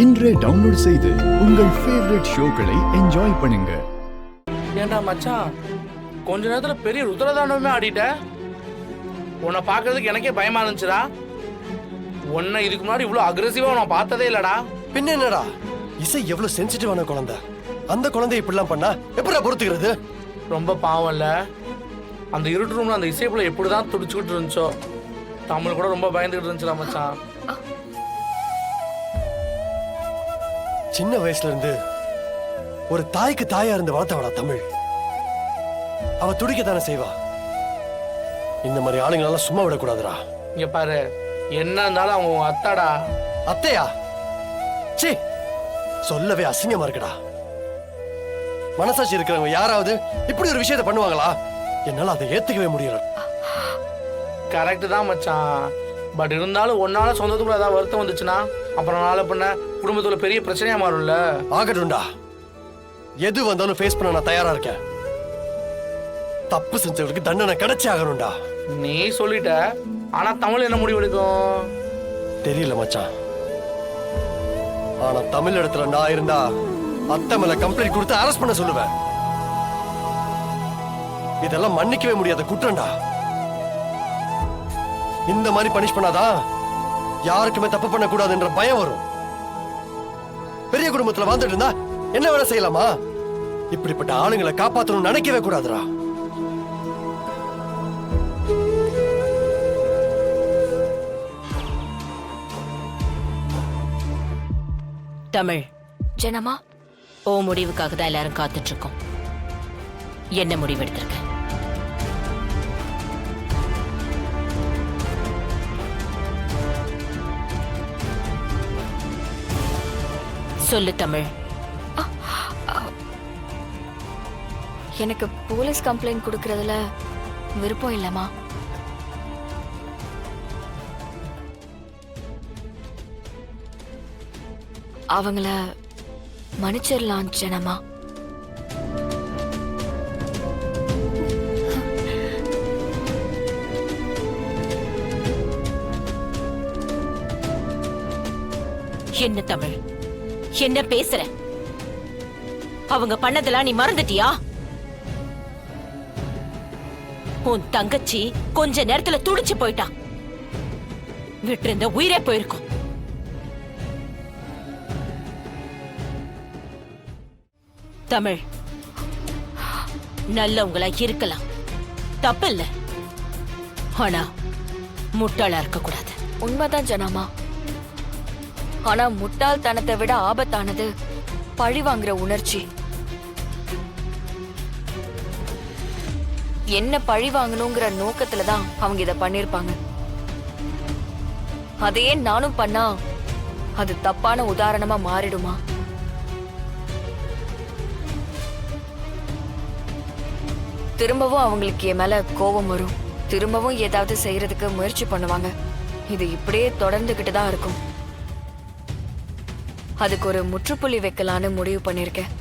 இன்றே டவுன்லோட் செய்து உங்கள் ஃபேவரட் ஷோக்களை என்ஜாய் பண்ணுங்க. ஏண்டா மச்சான், கொஞ்ச நேரத்துல பெரிய ருத்ரதாண்டவமே ஆடிட்ட. உன்னை பார்க்கறதுக்கு எனக்கே பயமா இருந்துச்சுடா. உன்னை இதுக்கு முன்னாடி இவ்வளவு அக்ரெசிவா நான் பார்த்ததே இல்லடா. பின்ன என்னடா, இசை எவ்வளவு சென்சிட்டிவான குழந்தை. அந்த குழந்தை இப்படிலாம் பண்ணா எப்படா பொறுத்துக்கிறது? ரொம்ப பாவம் இல்ல. அந்த இருட்டு ரூம்ல அந்த இசைப்புல எப்படிதான் துடிச்சுக்கிட்டு இருந்துச்சோ. தமிழ் கூட ரொம்ப பயந்துகிட்டு இருந்துச்சுடா மச்சான். சின்ன வயசுல இருந்து ஒரு தாய்க்கு தாயா இருந்து வளர்த்தவளா தமிழ். அவ துடிக்கத்தானே செய்வா. இந்த மாதிரி ஆளுங்களெல்லாம் சும்மா விடக்கூடாதுடா. இங்க பாரு, என்ன இருந்தாலும் அவங்க உங்க அத்தாடா. அத்தையா? சீ, சொல்லவே அசிங்கமா இருக்குடா. மனசாட்சி இருக்கிறவங்க யாராவது இப்படி ஒரு விஷயத்தை பண்ணுவாங்களா? என்னால அதை ஏத்துக்கவே முடியல. கரெக்ட் தான் மச்சான். பட் இருந்தாலும் ஒன்னால சொந்தத்துக்குள்ள ஏதாவது வருத்தம் வந்துச்சுன்னா அப்புறம் நாளை பண்ண குடும்பத்துல பெரிய பிரச்சனையா மாறும்ல. ஆகட்டும்டா, எது வந்தாலும் ஃபேஸ் பண்ண நான் தயாரா இருக்கேன். தப்பு செஞ்சவங்களுக்கு தண்டனை கிடைச்சே ஆகணும்டா. நீ சொல்லிட்ட, ஆனா தமிழ் என்ன முடிவு எடுக்கும் தெரியல மச்சான். ஆனா தமிழ் இடத்துல நான் இருந்தா அத்தை மேல கம்ப்ளைண்ட் கொடுத்து அரெஸ்ட் பண்ண சொல்லுவேன். இதெல்லாம் மன்னிக்கவே முடியாத குற்றம்டா. இந்த மாதிரி பனிஷ் பண்ணாதான் யாருக்குமே தப்பு பண்ண கூடாதுன்ற பயம் வரும். பெரிய குடும்பத்துல வாழ்ந்துட்டு இருந்தா என்ன வேலை செய்யலாமா? இப்படிப்பட்ட ஆளுங்களை காப்பாற்றணும் நினைக்கவே கூடாதுடா. தமிழ் ஜனமா, ஓ முடிவுக்காக தான் எல்லாரும் காத்துட்டு இருக்கோம். என்ன முடிவு எடுத்திருக்க? சொல்லு தமிழ். எனக்கு போலீஸ் கம்ப்ளைண்ட் கொடுக்கறதுல விருப்பம் இல்லம்மா. அவங்கள மன்னிச்சிடலாம் ஜனமா. என்ன தமிழ், என்ன பேசுற? அவங்க பண்ணதெல்லாம் நீ மறந்துட்டியா? உன் தங்கச்சி கொஞ்ச நேரத்துல துடிச்சு போயிட்டா. விட்டு இருந்த உயிரே போயிருக்கும். தமிழ், நல்லவங்களா இருக்கலாம், தப்பு இல்ல. ஆனா முட்டாளா இருக்க கூடாது. உண்மைதான் ஜனமா. ஆனா முட்டாள்தனத்தை விட ஆபத்தானது பழி வாங்குற உணர்ச்சி. என்ன பழி வாங்கணுங்கிற நோக்கத்துலதான் அவங்க இத பண்ணிருப்பாங்க. அதையே நானும் பண்ணா அது தப்பான உதாரணமா மாறிடுமா? திரும்பவும் அவங்களுக்கு என் மேல கோபம் வரும். திரும்பவும் ஏதாவது செய்யறதுக்கு முயற்சி பண்ணுவாங்க. இது இப்படியே தொடர்ந்துகிட்டு தான் இருக்கும். அதுக்கு ஒரு முற்றுப்புள்ளி வைக்கலான்னு முடிவு பண்ணிருக்கேன்.